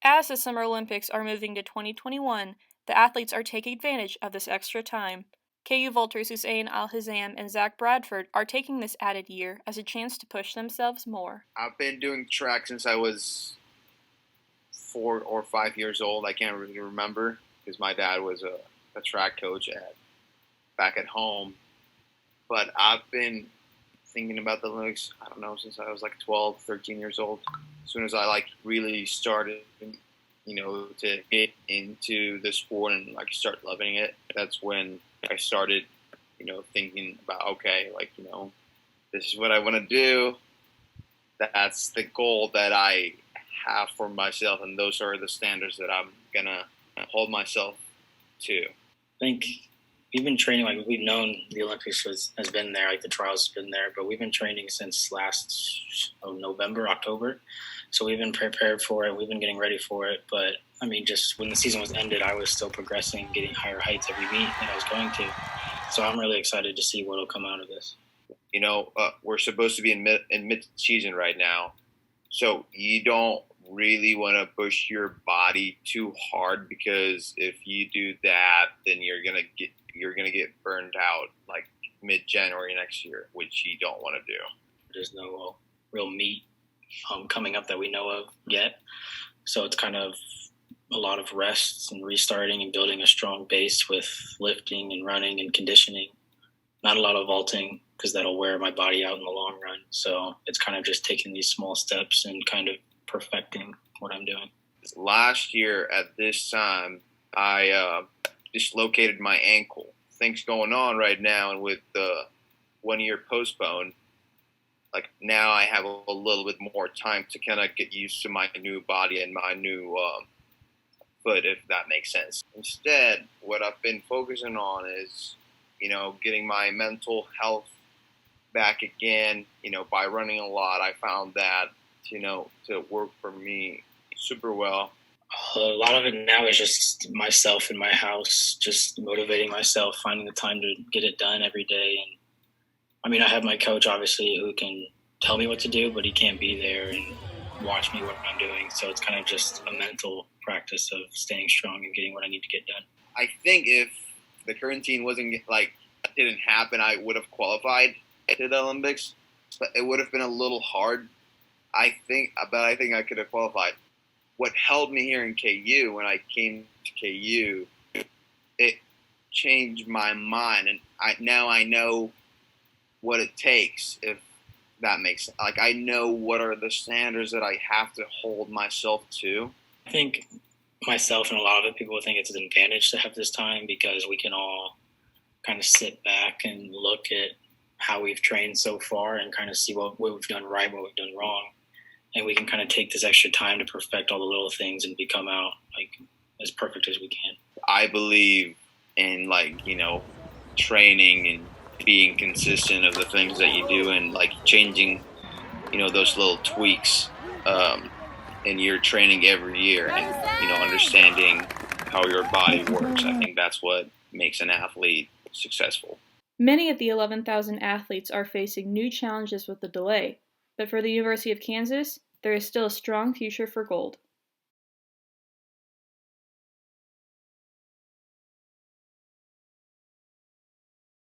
As the Summer Olympics are moving to 2021, the athletes are taking advantage of this extra time. KU vaulters Hussein Al-Hizam and Zach Bradford are taking this added year as a chance to push themselves more. I've been doing track since I was 4 or 5 years old. I can't really remember because my dad was a track coach back at home. But I've been thinking about the Olympics, I don't know, since I was like 12, 13 years old. As soon as I really started, to get into the sport and start loving it, that's when I started, thinking about, okay, this is what I want to do. That's the goal that I have for myself, and those are the standards that I'm gonna hold myself to. I think we've been training, we've known the Olympics has been there, the trials has been there, but we've been training since last November, October. So we've been prepared for it. We've been getting ready for it. But, just when the season was ended, I was still progressing, getting higher heights every meet that I was going to. So I'm really excited to see what will come out of this. We're supposed to be in mid-season right now. So you don't really want to push your body too hard, because if you do that, then you're gonna get burned out mid-January next year, which you don't want to do. There's no real meet coming up that we know of yet, so it's kind of a lot of rests and restarting and building a strong base with lifting and running and conditioning. Not a lot of vaulting, because that'll wear my body out in the long run. So it's kind of just taking these small steps and kind of perfecting what I'm doing. Last year at this time, I dislocated my ankle. Things going on right now, and with the 1 year postponed, now I have a little bit more time to kind of get used to my new body and my new foot, if that makes sense. Instead, what I've been focusing on is, getting my mental health back again. By running a lot, I found that, to work for me super well. A lot of it now is just myself in my house, just motivating myself, finding the time to get it done every day. And I have my coach, obviously, who can tell me what to do, but he can't be there and watch me what I'm doing. So it's kind of just a mental practice of staying strong and getting what I need to get done. I think if the quarantine didn't happen, I would have qualified to the Olympics, but it would have been a little hard. I think I could have qualified. What held me here in KU, when I came to KU, it changed my mind, and now I know what it takes, if that makes sense. I know what are the standards that I have to hold myself to. I think myself and a lot of other people think it's an advantage to have this time, because we can all kind of sit back and look at how we've trained so far and kind of see what we've done right, what we've done wrong. And we can kind of take this extra time to perfect all the little things and become out as perfect as we can. I believe in training and being consistent of the things that you do, and changing, those little tweaks in your training every year, and understanding how your body works. I think that's what makes an athlete successful. Many of the 11,000 athletes are facing new challenges with the delay, but for the University of Kansas, there is still a strong future for gold.